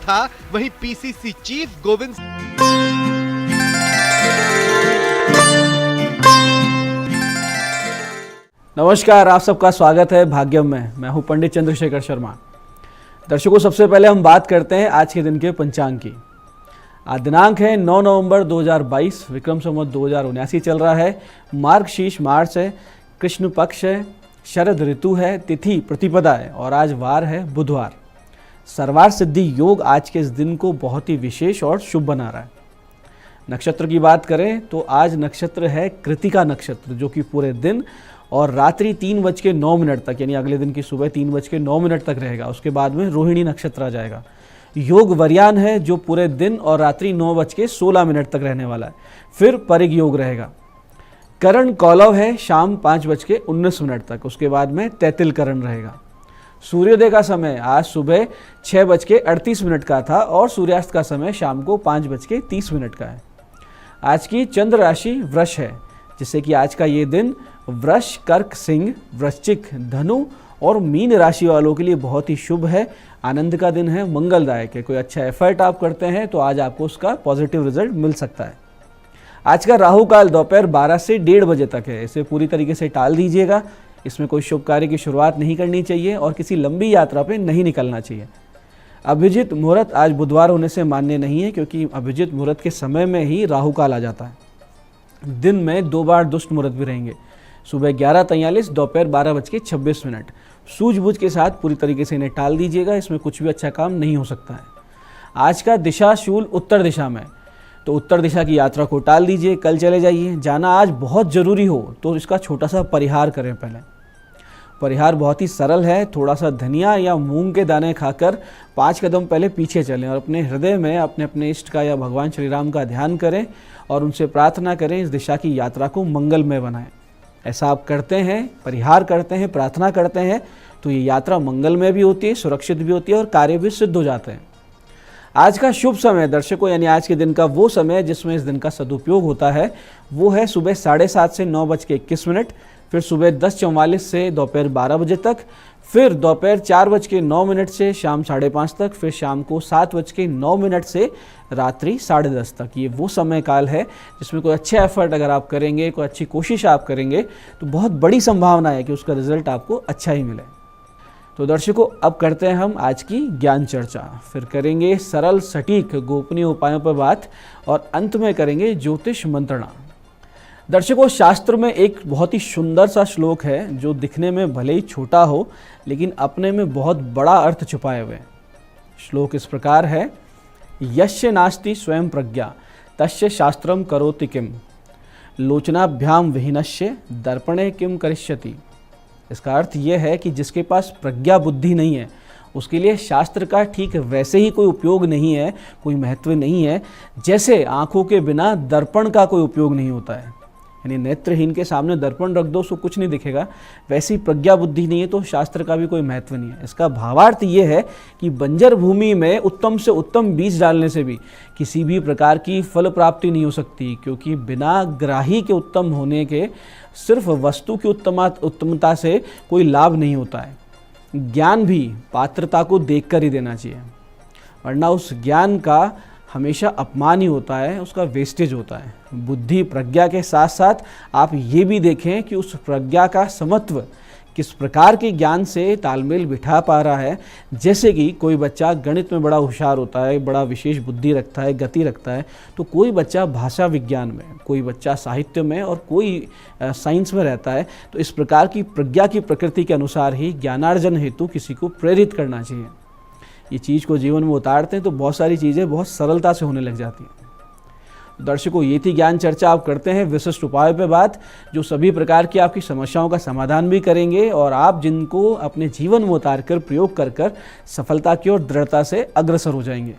था, वहीं PCC chief Govind नमस्कार, आप सबका स्वागत है भाग्यम में। मैं हूं पंडित चंद्रशेखर शर्मा। दर्शकों, सबसे पहले हम बात करते हैं आज के दिन के पंचांग की। आज दिनांक है 9 नवंबर 2022, विक्रम संवत 2079 चल रहा है। मार्गशीर्ष मार्च है, कृष्ण पक्ष है, शरद ऋतु है, तिथि प्रतिपदा है और आज वार है बुधवार। सर्वार्थ सिद्धि योग आज के इस दिन को बहुत ही विशेष और शुभ बना रहा है। नक्षत्र की बात करें तो आज नक्षत्र है कृतिका नक्षत्र, जो कि पूरे दिन और रात्रि 3:09 तक, यानी अगले दिन की सुबह 3:09 तक रहेगा। उसके बाद में रोहिणी नक्षत्र आ जाएगा। योग वरयान है, जो पूरे दिन और रात्रि 9:16 तक रहने वाला है। फिर परिग योग रहेगा। करण कौलव है शाम 5:19 तक। उसके बाद में तैतिल करण रहेगा। सूर्योदय का समय आज सुबह 6:38 का था और सूर्यास्त का समय शाम को 5:30 का है। आज की चंद्र राशि वृष है, जिससे कि आज का ये दिन वृष, कर्क, सिंह, वृश्चिक, धनु और मीन राशि वालों के लिए बहुत ही शुभ है। आनंद का दिन है, मंगलदायक है। कोई अच्छा एफर्ट आप करते हैं तो आज आपको उसका पॉजिटिव रिजल्ट मिल सकता है। आज का राहु काल दोपहर 12 से 1:30 बजे तक है। इसे पूरी तरीके से टाल दीजिएगा। इसमें कोई शुभ कार्य की शुरुआत नहीं करनी चाहिए और किसी लंबी यात्रा पे नहीं निकलना चाहिए। अभिजित मुहूर्त आज बुधवार होने से मान्य नहीं है, क्योंकि अभिजित मुहूर्त के समय में ही राहु काल आ जाता है। दिन में 2 बार दुष्ट मुहूर्त भी रहेंगे, सुबह 11:43, दोपहर 12:26। सूझबूझ के साथ पूरी तरीके से इन्हें टाल दीजिएगा। इसमें कुछ भी अच्छा काम नहीं हो सकता है। आज का दिशा शूल उत्तर दिशा में, तो उत्तर दिशा की यात्रा को टाल दीजिए, कल चले जाइए। जाना आज बहुत ज़रूरी हो तो इसका छोटा सा परिहार करें। पहले परिहार बहुत ही सरल है। थोड़ा सा धनिया या मूंग के दाने खाकर 5 कदम पहले पीछे चलें और अपने हृदय में अपने अपने इष्ट का या भगवान श्री राम का ध्यान करें और उनसे प्रार्थना करें इस दिशा की यात्रा को मंगलमय बनाएं। ऐसा आप करते हैं, परिहार करते हैं, प्रार्थना करते हैं तो ये यात्रा मंगलमय भी होती है, सुरक्षित भी होती है और कार्य भी सिद्ध हो जाते हैं। आज का शुभ समय दर्शकों, यानी आज के दिन का वो समय जिसमें इस दिन का सदुपयोग होता है, वो है सुबह 7:30 से 9:21, फिर सुबह 10:44 से दोपहर 12 बजे तक, फिर दोपहर 4:09 से शाम 5:30 तक, फिर शाम को 7:09 से रात्रि 10:30 तक। ये वो समय काल है जिसमें कोई अच्छा एफर्ट अगर आप करेंगे, कोई अच्छी कोशिश आप करेंगे तो बहुत बड़ी संभावना है कि उसका रिजल्ट आपको अच्छा ही मिले। तो दर्शकों, अब करते हैं हम आज की ज्ञान चर्चा। फिर करेंगे सरल सटीक गोपनीय उपायों पर बात और अंत में करेंगे ज्योतिष मंत्रणा। दर्शकों, शास्त्र में एक बहुत ही सुंदर सा श्लोक है जो दिखने में भले ही छोटा हो लेकिन अपने में बहुत बड़ा अर्थ छुपाए हुए। श्लोक इस प्रकार है, यस्य नास्ति स्वयं प्रज्ञा तस्य शास्त्रम करोति किम, लोचनाभ्याम विहीनस्य दर्पणे किम करिष्यति। इसका अर्थ यह है कि जिसके पास प्रज्ञा बुद्धि नहीं है उसके लिए शास्त्र का ठीक वैसे ही कोई उपयोग नहीं है, कोई महत्व नहीं है, जैसे आंखों के बिना दर्पण का कोई उपयोग नहीं होता है। यानी नेत्रहीन के सामने दर्पण रख दो उसको कुछ नहीं दिखेगा, वैसी प्रज्ञा बुद्धि नहीं है तो शास्त्र का भी कोई महत्व नहीं है। इसका भावार्थ ये है कि बंजर भूमि में उत्तम से उत्तम बीज डालने से भी किसी भी प्रकार की फल प्राप्ति नहीं हो सकती, क्योंकि बिना ग्राही के उत्तम होने के सिर्फ वस्तु की उत्तमता से कोई लाभ नहीं होता है। ज्ञान भी पात्रता को देखकर ही देना चाहिए, वरना उस ज्ञान का हमेशा अपमान ही होता है, उसका वेस्टेज होता है। बुद्धि प्रज्ञा के साथ साथ आप ये भी देखें कि उस प्रज्ञा का समत्व किस प्रकार के ज्ञान से तालमेल बिठा पा रहा है। जैसे कि कोई बच्चा गणित में बड़ा होशियार होता है, बड़ा विशेष बुद्धि रखता है, गति रखता है, तो कोई बच्चा भाषा विज्ञान में, कोई बच्चा साहित्य में और कोई साइंस में रहता है। तो इस प्रकार की प्रज्ञा की प्रकृति के अनुसार ही ज्ञानार्जन हेतु किसी को प्रेरित करना चाहिए। ये चीज़ को जीवन में उतारते हैं तो बहुत सारी चीज़ें बहुत सरलता से होने लग जाती हैं। दर्शकों, ये थी ज्ञान चर्चा। आप करते हैं विशिष्ट उपायों पे बात, जो सभी प्रकार की आपकी समस्याओं का समाधान भी करेंगे और आप जिनको अपने जीवन में उतार कर प्रयोग कर कर सफलता की ओर दृढ़ता से अग्रसर हो जाएंगे।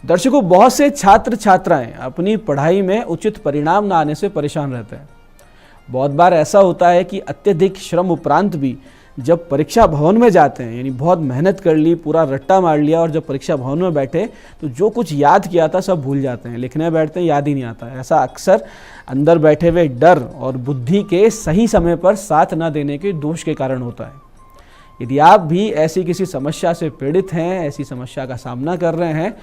दर्शकों, बहुत से छात्र छात्राएं अपनी पढ़ाई में उचित परिणाम न आने से परेशान रहते हैं। बहुत बार ऐसा होता है कि अत्यधिक श्रम उपरांत भी जब परीक्षा भवन में जाते हैं, यानी बहुत मेहनत कर ली, पूरा रट्टा मार लिया और जब परीक्षा भवन में बैठे तो जो कुछ याद किया था सब भूल जाते हैं, लिखने बैठते हैं याद ही नहीं आता है। ऐसा अक्सर अंदर बैठे हुए डर और बुद्धि के सही समय पर साथ न देने के दोष के कारण होता है। यदि आप भी ऐसी किसी समस्या से पीड़ित हैं, ऐसी समस्या का सामना कर रहे हैं,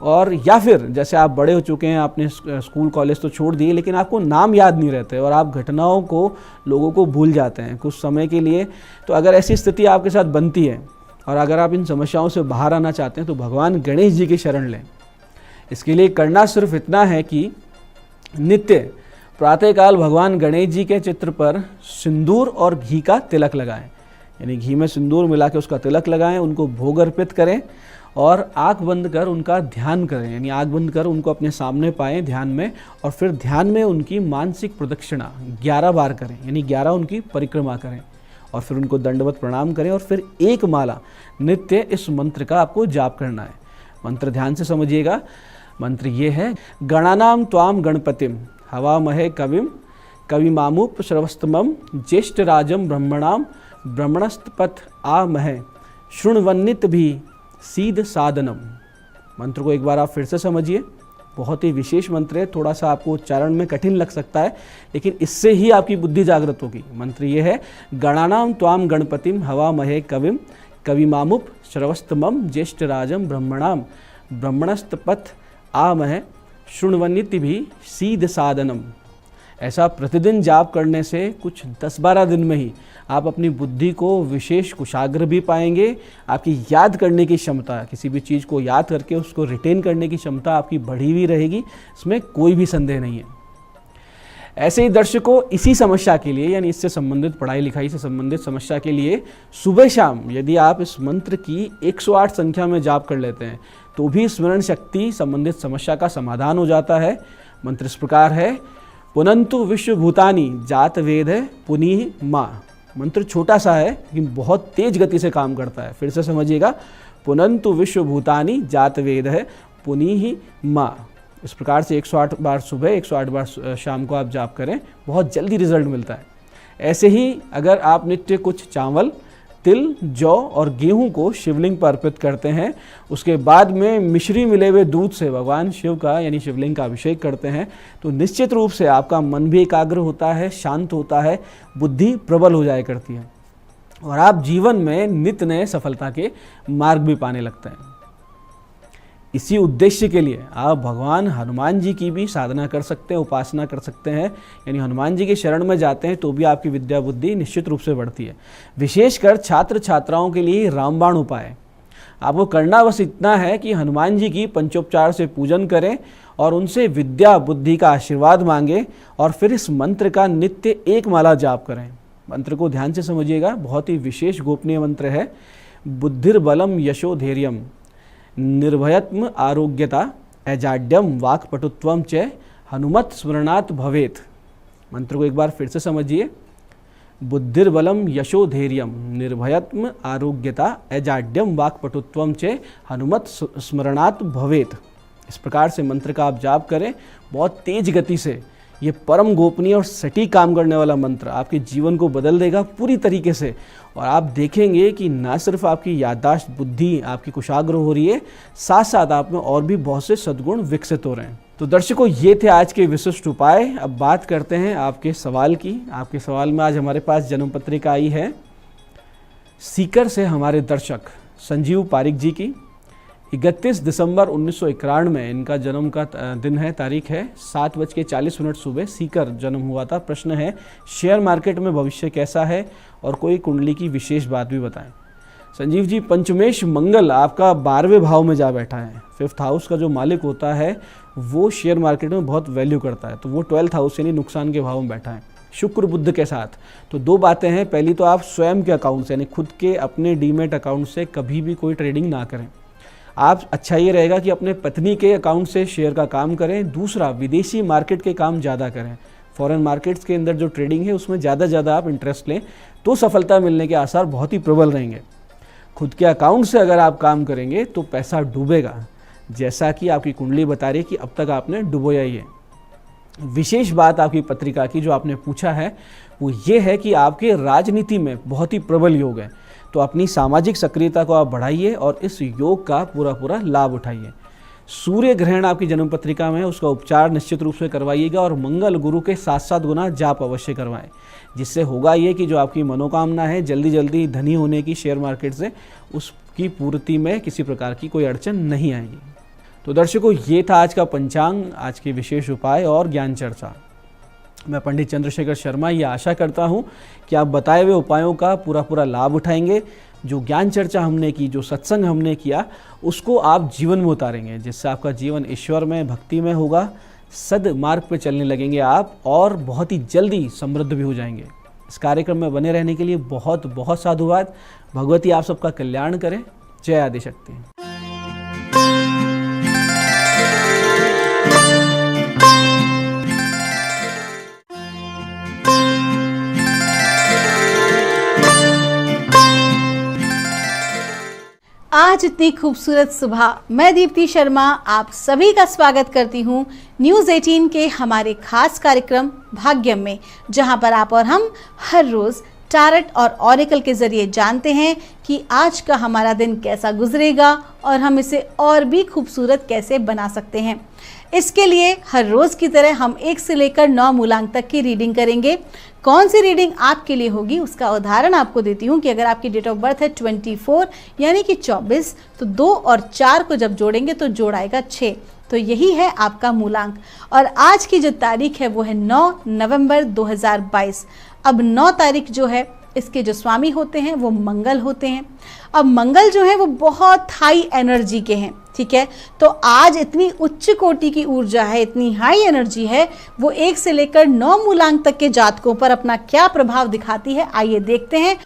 और या फिर जैसे आप बड़े हो चुके हैं, आपने स्कूल कॉलेज तो छोड़ दिए, लेकिन आपको नाम याद नहीं रहते और आप घटनाओं को, लोगों को भूल जाते हैं कुछ समय के लिए, तो अगर ऐसी स्थिति आपके साथ बनती है और अगर आप इन समस्याओं से बाहर आना चाहते हैं तो भगवान गणेश जी की शरण लें। इसके लिए करना सिर्फ इतना है कि नित्य प्रातःकाल भगवान गणेश जी के चित्र पर सिंदूर और घी का तिलक लगाएं, यानी घी में सिंदूर मिला के उसका तिलक लगाएं, उनको भोग अर्पित करें और आँख बंद कर उनका ध्यान करें, यानी आँख बंद कर उनको अपने सामने पाएं ध्यान में, और फिर ध्यान में उनकी मानसिक प्रदक्षिणा 11 बार करें, यानी 11 उनकी परिक्रमा करें, और फिर उनको दंडवत प्रणाम करें, और फिर एक माला नित्य इस मंत्र का आपको जाप करना है। मंत्र ध्यान से समझिएगा। मंत्र ये है, गणानाम त्वाम गणपतिम हवामहे कविम कविमामुप श्रवस्तमम ज्येष्ठराजम ब्रह्मणाम ब्रह्मणस्तपथ आमहे शृण्वन्नित भी सीध साधनम। मंत्र को एक बार आप फिर से समझिए। बहुत ही विशेष मंत्र है, थोड़ा सा आपको उच्चारण में कठिन लग सकता है, लेकिन इससे ही आपकी बुद्धि जागृत होगी। मंत्र ये है, गणानाम त्वाम गणपतिम हवामहे कविम कविमामुप श्रवस्तमम ज्येष्ठराजम ब्रह्मणाम ब्रह्मणस्तपथ आमहे शृण्वन्निति भी सीध साधनम। ऐसा प्रतिदिन जाप करने से कुछ 10-12 दिन में ही आप अपनी बुद्धि को विशेष कुशाग्र भी पाएंगे। आपकी याद करने की क्षमता, किसी भी चीज़ को याद करके उसको रिटेन करने की क्षमता आपकी बढ़ी हुई रहेगी, इसमें कोई भी संदेह नहीं है। ऐसे ही दर्शकों, इसी समस्या के लिए, यानी इससे संबंधित, पढ़ाई लिखाई से संबंधित समस्या के लिए सुबह शाम यदि आप इस मंत्र की 108 संख्या में जाप कर लेते हैं तो भी स्मरण शक्ति संबंधित समस्या का समाधान हो जाता है। मंत्र इस प्रकार है, पुनंतु विश्वभूतानि जात वेद है पुनीह माँ। मंत्र छोटा सा है लेकिन बहुत तेज गति से काम करता है। फिर से समझिएगा, पुनंतु विश्वभूतानि जात वेद है पुनीह माँ। इस प्रकार से 108 बार सुबह, 108 बार शाम को आप जाप करें, बहुत जल्दी रिजल्ट मिलता है। ऐसे ही अगर आप नित्य कुछ चावल, तिल, जौ और गेहूं को शिवलिंग पर अर्पित करते हैं, उसके बाद में मिश्री मिले हुए दूध से भगवान शिव का, यानी शिवलिंग का अभिषेक करते हैं, तो निश्चित रूप से आपका मन भी एकाग्र होता है, शांत होता है, बुद्धि प्रबल हो जाया करती है और आप जीवन में नित्य नए सफलता के मार्ग भी पाने लगते हैं। इसी उद्देश्य के लिए आप भगवान हनुमान जी की भी साधना कर सकते हैं, उपासना कर सकते हैं, यानी हनुमान जी की शरण में जाते हैं तो भी आपकी विद्या बुद्धि निश्चित रूप से बढ़ती है। विशेषकर छात्र छात्राओं के लिए रामबाण उपाय, आपको करना बस इतना है कि हनुमान जी की पंचोपचार से पूजन करें और उनसे विद्या बुद्धि का आशीर्वाद मांगें और फिर इस मंत्र का नित्य एक माला जाप करें। मंत्र को ध्यान से समझिएगा, बहुत ही विशेष गोपनीय मंत्र है। बुद्धिर्बलम यशो धैर्यम निर्भयत्म आरोग्यता अजाड्यम वाक्पटुत्वम च हनुमत स्मरणात् भवेत। मंत्र को एक बार फिर से समझिए, बुद्धिर्बलम यशो धैर्यम निर्भयत्म आरोग्यता अजाड्यम वाक्पटुत्वम च हनुमत स्मरणात् भवेत। इस प्रकार से मंत्र का आप जाप करें बहुत तेज गति से। ये परम गोपनीय और सटीक काम करने वाला मंत्र आपके जीवन को बदल देगा पूरी तरीके से, और आप देखेंगे कि ना सिर्फ आपकी याददाश्त बुद्धि आपकी कुशाग्र हो रही है, साथ साथ आप में और भी बहुत से सद्गुण विकसित हो रहे हैं। तो दर्शकों, ये थे आज के विशिष्ट उपाय। अब बात करते हैं आपके सवाल की। आपके सवाल में आज हमारे पास जन्म पत्रिका आई है सीकर से हमारे दर्शक संजीव पारिक जी की। 31 दिसंबर 1991 में इनका जन्म का दिन है, तारीख है 7:40 सुबह, सीकर जन्म हुआ था। प्रश्न है, शेयर मार्केट में भविष्य कैसा है और कोई कुंडली की विशेष बात भी बताएं। संजीव जी, पंचमेश मंगल आपका 12वें भाव में जा बैठा है। 5th हाउस का जो मालिक होता है वो शेयर मार्केट में बहुत वैल्यू करता है, तो वो 12th हाउस यानी नुकसान के भाव में बैठा है शुक्र बुध के साथ। तो दो बातें हैं, पहली तो आप स्वयं के अकाउंट से यानी खुद के अपने डीमेट अकाउंट से कभी भी कोई ट्रेडिंग ना करें। आप अच्छा ये रहेगा कि अपने पत्नी के अकाउंट से शेयर का काम करें। दूसरा, विदेशी मार्केट के काम ज़्यादा करें। फॉरेन मार्केट्स के अंदर जो ट्रेडिंग है उसमें ज़्यादा आप इंटरेस्ट लें तो सफलता मिलने के आसार बहुत ही प्रबल रहेंगे। खुद के अकाउंट से अगर आप काम करेंगे तो पैसा डूबेगा, जैसा कि आपकी कुंडली बता रही है कि अब तक आपने डुबोया ही है। विशेष बात आपकी पत्रिका की जो आपने पूछा है वो ये है कि आपके राजनीति में बहुत ही प्रबल योग है, तो अपनी सामाजिक सक्रियता को आप बढ़ाइए और इस योग का पूरा लाभ उठाइए। सूर्य ग्रहण आपकी जन्म पत्रिका में है, उसका उपचार निश्चित रूप से करवाइएगा और मंगल गुरु के 7-7 गुना जाप अवश्य करवाएं, जिससे होगा ये कि जो आपकी मनोकामना है जल्दी जल्दी धनी होने की शेयर मार्केट से, उसकी पूर्ति में किसी प्रकार की कोई अड़चन नहीं आएगी। तो दर्शकों, ये था आज का पंचांग, आज के विशेष उपाय और ज्ञान चर्चा। मैं पंडित चंद्रशेखर शर्मा ये आशा करता हूँ कि आप बताए हुए उपायों का पूरा लाभ उठाएंगे। जो ज्ञान चर्चा हमने की, जो सत्संग हमने किया, उसको आप जीवन में उतारेंगे, जिससे आपका जीवन ईश्वर में, भक्ति में होगा, सद्मार्ग पे चलने लगेंगे आप और बहुत ही जल्दी समृद्ध भी हो जाएंगे। इस कार्यक्रम में बने रहने के लिए बहुत बहुत साधुवाद। भगवती आप सबका कल्याण करें। जय आदिशक्ति। आज इतनी खूबसूरत सुबह मैं दीप्ति शर्मा आप सभी का स्वागत करती हूँ न्यूज़ 18 के हमारे खास कार्यक्रम भाग्यम में, जहाँ पर आप और हम हर रोज़ टारट और ऑरेकल के ज़रिए जानते हैं कि आज का हमारा दिन कैसा गुजरेगा और हम इसे और भी खूबसूरत कैसे बना सकते हैं। इसके लिए हर रोज़ की तरह हम 1 से लेकर 9 मूलांक तक की रीडिंग करेंगे। कौन सी रीडिंग आपके लिए होगी उसका उदाहरण आपको देती हूँ कि अगर आपकी डेट ऑफ बर्थ है 24 यानी कि 24, तो 2 और 4 को जब जोड़ेंगे तो जोड़ आएगा 6, तो यही है आपका मूलांक। और आज की जो तारीख है वो है 9 नवंबर 2022। अब 9 तारीख जो है इसके जो स्वामी होते हैं वो मंगल होते हैं। अब मंगल जो है वो बहुत हाई एनर्जी के हैं, ठीक है। तो आज इतनी उच्च कोटि की ऊर्जा है, इतनी हाई एनर्जी है, वो 1 से लेकर 9 मूलांक तक के जातकों पर अपना क्या प्रभाव दिखाती है, आइए देखते हैं।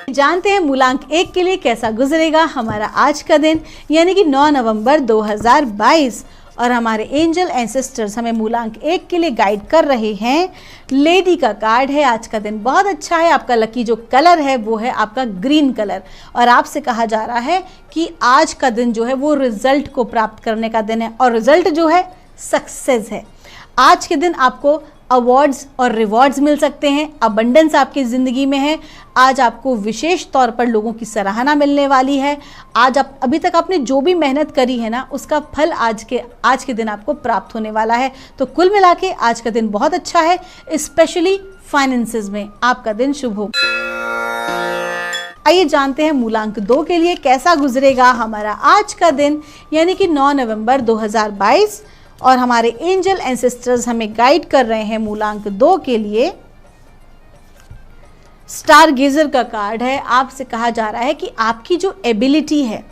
जानते हैं मूलांक 1 के लिए कैसा गुजरेगा हमारा आज का दिन, यानी कि 9 नवंबर 2022। और हमारे एंजल एंसेस्टर्स हमें मूलांक 1 के लिए गाइड कर रहे हैं। लेडी का कार्ड है। आज का दिन बहुत अच्छा है। आपका लकी जो कलर है वो है आपका ग्रीन कलर, और आपसे कहा जा रहा है कि आज का दिन जो है वो रिजल्ट को प्राप्त करने का दिन है, और रिजल्ट जो है सक्सेस है। आज के दिन आपको अवार्ड्स और रिवॉर्ड्स मिल सकते हैं। अबंडेंस आपकी ज़िंदगी में है। आज आपको विशेष तौर पर लोगों की सराहना मिलने वाली है। आज आप अभी तक आपने जो भी मेहनत करी है ना, उसका फल आज के दिन आपको प्राप्त होने वाला है। तो कुल मिला के आज का दिन बहुत अच्छा है, स्पेशली फाइनेंसेस में आपका दिन शुभ हो। आइए जानते हैं मूलांक 2 के लिए कैसा गुजरेगा हमारा आज का दिन, यानी कि 9 नवंबर 2022। और हमारे एंजल एंसेस्टर्स हमें गाइड कर रहे हैं मूलांक 2 के लिए। स्टार गेजर का कार्ड है। आपसे कहा जा रहा है कि आपकी जो एबिलिटी है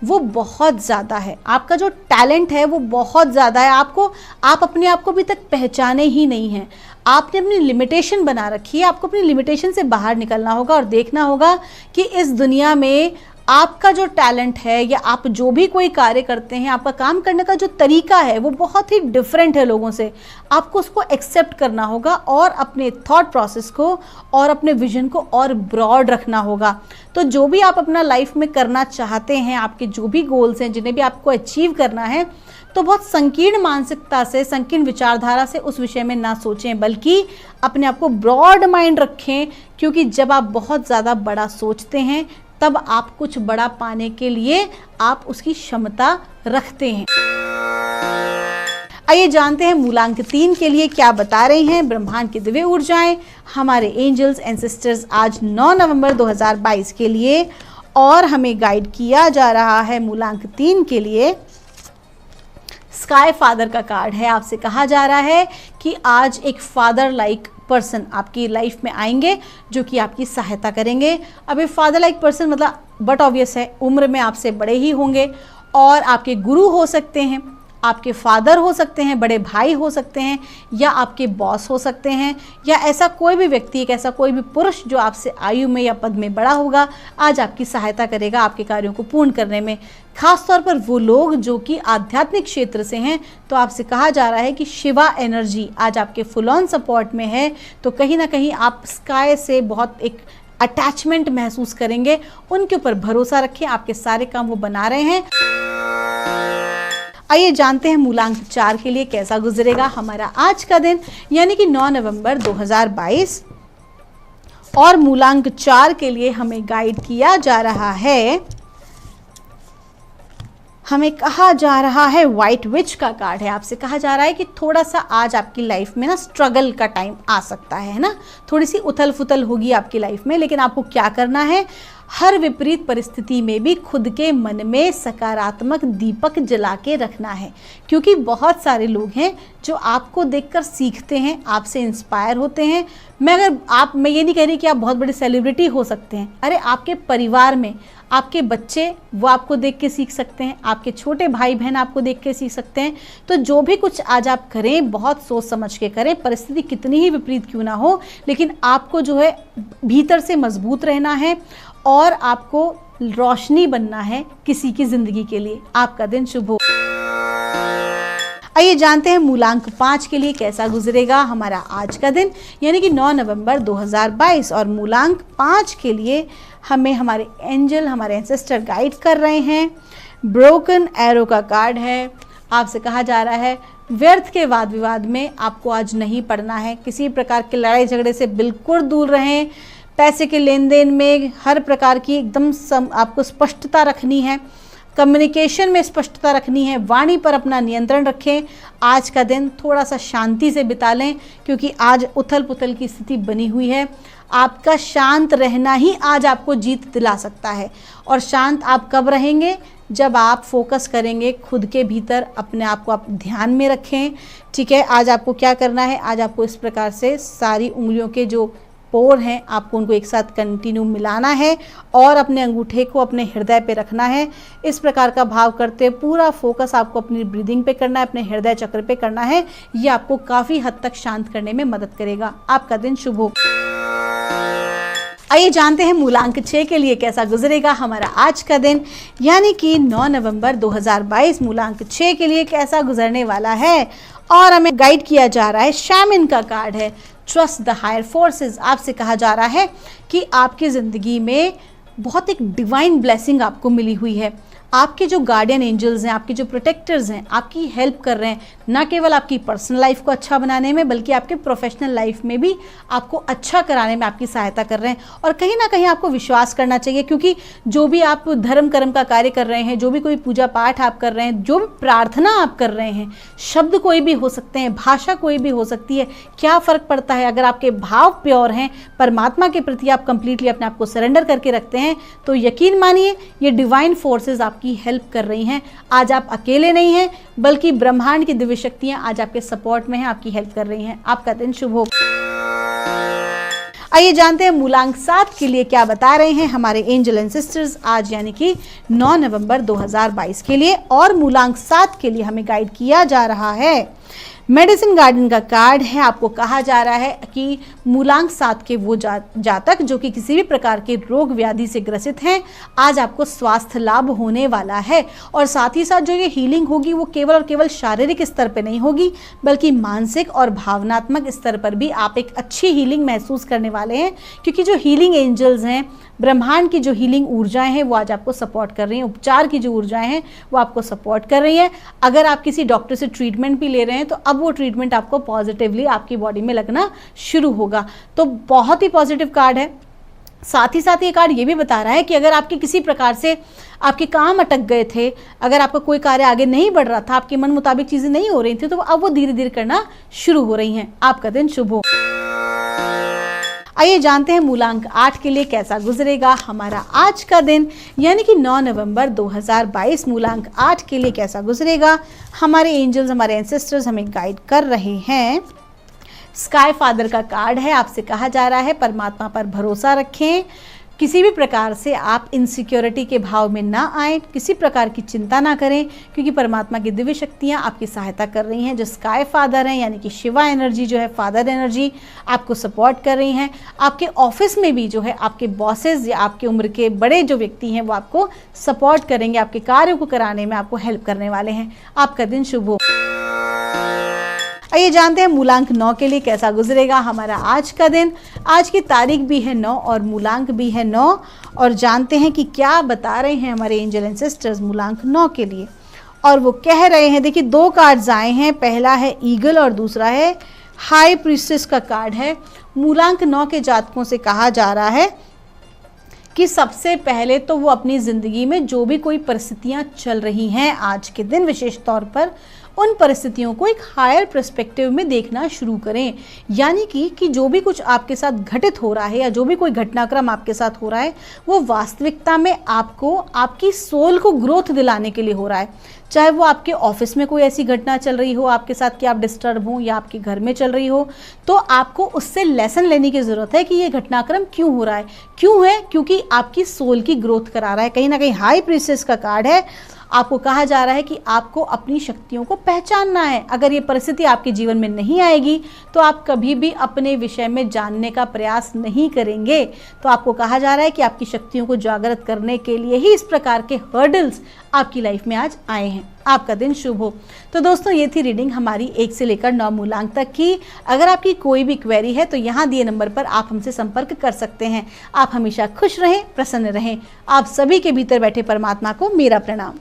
वो बहुत ज़्यादा है, आपका जो टैलेंट है वो बहुत ज़्यादा है। आप अपने आप को अभी तक पहचाने ही नहीं हैं। आपने अपनी लिमिटेशन बना रखी है। आपको अपनी लिमिटेशन से बाहर निकलना होगा और देखना होगा कि इस दुनिया में आपका जो टैलेंट है या आप जो भी कोई कार्य करते हैं, आपका काम करने का जो तरीका है वो बहुत ही डिफरेंट है लोगों से। आपको उसको एक्सेप्ट करना होगा और अपने थॉट प्रोसेस को और अपने विजन को और ब्रॉड रखना होगा। तो जो भी आप अपना लाइफ में करना चाहते हैं, आपके जो भी गोल्स हैं, जिन्हें भी आपको अचीव करना है, तो बहुत संकीर्ण मानसिकता से, संकीर्ण विचारधारा से उस विषय में ना सोचें, बल्कि अपने आप को ब्रॉड माइंड रखें। क्योंकि जब आप बहुत ज़्यादा बड़ा सोचते हैं तब आप कुछ बड़ा पाने के लिए आप उसकी क्षमता रखते हैं। आइए जानते हैं मूलांक 3 के लिए क्या बता रहे हैं ब्रह्मांड की दिव्य ऊर्जाएं हमारे एंजल्स एंसेस्टर्स आज 9 नवंबर 2022 के लिए। और हमें गाइड किया जा रहा है मूलांक 3 के लिए। स्काई फादर का कार्ड है। आपसे कहा जा रहा है कि आज एक फादर लाइक पर्सन आपकी लाइफ में आएंगे जो कि आपकी सहायता करेंगे। अब ये फादर लाइक पर्सन मतलब बट ऑब्वियस है, उम्र में आपसे बड़े ही होंगे और आपके गुरु हो सकते हैं, आपके फादर हो सकते हैं, बड़े भाई हो सकते हैं, या आपके बॉस हो सकते हैं, या ऐसा कोई भी व्यक्ति, एक ऐसा कोई भी पुरुष जो आपसे आयु में या पद में बड़ा होगा, आज आपकी सहायता करेगा आपके कार्यों को पूर्ण करने में। खास तौर पर वो लोग जो कि आध्यात्मिक क्षेत्र से हैं, तो आपसे कहा जा रहा है कि शिवा एनर्जी आज आपके फुल ऑन सपोर्ट में है। तो कहीं ना कहीं आप स्काई से बहुत एक अटैचमेंट महसूस करेंगे। उनके ऊपर भरोसा रखें, आपके सारे काम वो बना रहे हैं। आइए जानते हैं मूलांक 4 के लिए कैसा गुजरेगा हमारा आज का दिन, यानी कि 9 नवंबर 2022। और मूलांक 4 के लिए हमें गाइड किया जा रहा है हमें कहा जा रहा है व्हाइट विच का कार्ड है। आपसे कहा जा रहा है कि थोड़ा सा आज आपकी लाइफ में ना स्ट्रगल का टाइम आ सकता है ना, थोड़ी सी उथल फुथल होगी आपकी लाइफ में, लेकिन आपको क्या करना है, हर विपरीत परिस्थिति में भी खुद के मन में सकारात्मक दीपक जला के रखना है, क्योंकि बहुत सारे लोग हैं जो आपको देखकर सीखते हैं, आपसे इंस्पायर होते हैं। मैं ये नहीं कह रही कि आप बहुत बड़े सेलिब्रिटी हो सकते हैं, अरे आपके परिवार में आपके बच्चे वो आपको देख के सीख सकते हैं, आपके छोटे भाई बहन आपको देख के सीख सकते हैं। तो जो भी कुछ आज आप करें बहुत सोच समझ के करें, परिस्थिति कितनी ही विपरीत क्यों ना हो, लेकिन आपको जो है भीतर से मजबूत रहना है और आपको रोशनी बनना है किसी की जिंदगी के लिए। आपका दिन शुभ हो। आइए जानते हैं मूलांक 5 के लिए कैसा गुजरेगा हमारा आज का दिन, यानी कि 9 नवंबर 2022। और मूलांक 5 के लिए हमें हमारे एंजल, हमारे एंसेस्टर गाइड कर रहे हैं। ब्रोकन एरो का कार्ड है। आपसे कहा जा रहा है व्यर्थ के वाद विवाद में आपको आज नहीं पड़ना है, किसी प्रकार के लड़ाई झगड़े से बिल्कुल दूर रहें। पैसे के लेन देन में हर प्रकार की एकदम आपको स्पष्टता रखनी है, कम्युनिकेशन में स्पष्टता रखनी है, वाणी पर अपना नियंत्रण रखें। आज का दिन थोड़ा सा शांति से बिता लें, क्योंकि आज उथल पुथल की स्थिति बनी हुई है। आपका शांत रहना ही आज आपको जीत दिला सकता है। और शांत आप कब रहेंगे, जब आप फोकस करेंगे खुद के भीतर, अपने आप को आप ध्यान में रखें। ठीक है, आज आपको क्या करना है, आज आपको इस प्रकार से सारी उंगलियों के जो पोर हैं आपको उनको एक साथ कंटिन्यू मिलाना है और अपने अंगूठे को अपने हृदय पे रखना है। इस प्रकार का भाव करते पूरा फोकस आपको अपनी ब्रीदिंग पे करना है, अपने हृदय चक्र पे करना है। ये आपको काफ़ी हद तक शांत करने में मदद करेगा। आपका दिन शुभ हो। आइए जानते हैं मूलांक 6 के लिए कैसा गुजरेगा हमारा आज का दिन, यानी कि 9 नवंबर 2022 मूलांक 6 के लिए कैसा गुजरने वाला है। और हमें गाइड किया जा रहा है, शामिन का कार्ड है, ट्रस्ट द हायर फोर्सेस। आपसे कहा जा रहा है कि आपकी ज़िंदगी में बहुत एक डिवाइन ब्लेसिंग आपको मिली हुई है। आपके जो गार्डियन एंजल्स हैं, आपके जो प्रोटेक्टर्स हैं, आपकी हेल्प कर रहे हैं, ना केवल आपकी पर्सनल लाइफ को अच्छा बनाने में बल्कि आपके प्रोफेशनल लाइफ में भी आपको अच्छा कराने में आपकी सहायता कर रहे हैं। और कहीं ना कहीं आपको विश्वास करना चाहिए, क्योंकि जो भी आप धर्म कर्म का कार्य कर रहे हैं, जो भी कोई पूजा पाठ आप कर रहे हैं, जो भी प्रार्थना आप कर रहे हैं, शब्द कोई भी हो सकते हैं, भाषा कोई भी हो सकती है, क्या फ़र्क पड़ता है अगर आपके भाव प्योर हैं, परमात्मा के प्रति आप कंप्लीटली अपने आप को सरेंडर करके रखते हैं, तो यकीन मानिए ये डिवाइन फोर्सेज आपकी हेल्प कर रही हैं। आज आप अकेले नहीं हैं, बल्कि ब्रह्मांड की दिव्य शक्तियां आज आपके सपोर्ट में हैं, आपकी हेल्प कर रही हैं। आपका दिन शुभ हो। आइए जानते हैं मूलांक 7 के लिए क्या बता रहे हैं हमारे एंजल एंड सिस्टर्स आज, यानी कि 9 नवंबर 2022 के लिए। और मूलांक 7 के लिए हमें गाइड किया जा रहा है, मेडिसिन गार्डन का कार्ड है। आपको कहा जा रहा है कि मूलांक 7 के वो जातक जो कि किसी भी प्रकार के रोग व्याधि से ग्रसित हैं, आज आपको स्वास्थ्य लाभ होने वाला है। और साथ ही साथ जो ये हीलिंग होगी वो केवल और केवल शारीरिक स्तर पर नहीं होगी, बल्कि मानसिक और भावनात्मक स्तर पर भी आप एक अच्छी हीलिंग महसूस करने वाले हैं, क्योंकि जो हीलिंग एंजल्स हैं, ब्रह्मांड की जो हीलिंग ऊर्जाएं हैं वो आज आपको सपोर्ट कर रही हैं। उपचार की जो ऊर्जाएं हैं वो आपको सपोर्ट कर रही हैं। अगर आप किसी डॉक्टर से ट्रीटमेंट भी ले रहे हैं तो अब वो ट्रीटमेंट आपको पॉजिटिवली आपकी बॉडी में लगना शुरू होगा। तो बहुत ही पॉजिटिव कार्ड है। साथ ही साथ ये कार्ड ये भी बता रहा है कि अगर आपके किसी प्रकार से आपके काम अटक गए थे, अगर आपका कोई कार्य आगे नहीं बढ़ रहा था, आपके मन मुताबिक चीज़ें नहीं हो रही थी, तो अब वो धीरे धीरे करना शुरू हो रही हैं। आपका दिन शुभ हो। आइए जानते हैं मूलांक 8 के लिए कैसा गुजरेगा हमारा आज का दिन, यानी कि 9 नवंबर 2022 मूलांक 8 के लिए कैसा गुजरेगा। हमारे एंजल्स, हमारे एंसेस्टर्स हमें गाइड कर रहे हैं। स्काई फादर का कार्ड है। आपसे कहा जा रहा है परमात्मा पर भरोसा रखें, किसी भी प्रकार से आप इनसिक्योरिटी के भाव में ना आए, किसी प्रकार की चिंता ना करें, क्योंकि परमात्मा की दिव्य शक्तियाँ आपकी सहायता कर रही हैं। जो स्काई फादर हैं, यानी कि शिवा एनर्जी जो है, फादर एनर्जी आपको सपोर्ट कर रही हैं। आपके ऑफिस में भी जो है आपके बॉसेस या आपके उम्र के बड़े जो व्यक्ति हैं वो आपको सपोर्ट करेंगे, आपके कार्यों को कराने में आपको हेल्प करने वाले हैं। आपका दिन शुभ हो। आइए जानते हैं मूलांक 9 के लिए कैसा गुजरेगा हमारा आज का दिन। आज की तारीख भी है 9 और मूलांक भी है 9, और जानते हैं कि क्या बता रहे हैं हमारे एंजल एंड सिस्टर्स मूलांक 9 के लिए। और वो कह रहे हैं, देखिए 2 कार्ड्स आए हैं, पहला है ईगल और दूसरा है हाई प्रीस्टेस का कार्ड है। मूलांक 9 के जातकों से कहा जा रहा है कि सबसे पहले तो वो अपनी ज़िंदगी में जो भी कोई परिस्थितियाँ चल रही हैं आज के दिन विशेष तौर पर, उन परिस्थितियों को एक हायर पर्सपेक्टिव में देखना शुरू करें। यानी कि जो भी कुछ आपके साथ घटित हो रहा है या जो भी कोई घटनाक्रम आपके साथ हो रहा है, वो वास्तविकता में आपको आपकी सोल को ग्रोथ दिलाने के लिए हो रहा है। चाहे वो आपके ऑफिस में कोई ऐसी घटना चल रही हो आपके साथ कि आप डिस्टर्ब हो, या आपके घर में चल रही हो, तो आपको उससे लेसन लेने की ज़रूरत है कि ये घटनाक्रम क्यों हो रहा है। क्यों है? क्योंकि आपकी सोल की ग्रोथ करा रहा है। कहीं ना कहीं हाई प्रीसेस का कार्ड है। आपको कहा जा रहा है कि आपको अपनी शक्तियों को पहचानना है। अगर ये परिस्थिति आपके जीवन में नहीं आएगी तो आप कभी भी अपने विषय में जानने का प्रयास नहीं करेंगे। तो आपको कहा जा रहा है कि आपकी शक्तियों को जागृत करने के लिए ही इस प्रकार के हर्डल्स आपकी लाइफ में आज आए हैं। आपका दिन शुभ हो। तो दोस्तों, ये थी रीडिंग हमारी 1 से लेकर 9 मूलांक तक की। अगर आपकी कोई भी क्वेरी है तो यहाँ दिए नंबर पर आप हमसे संपर्क कर सकते हैं। आप हमेशा खुश रहें, प्रसन्न रहें। आप सभी के भीतर बैठे परमात्मा को मेरा प्रणाम।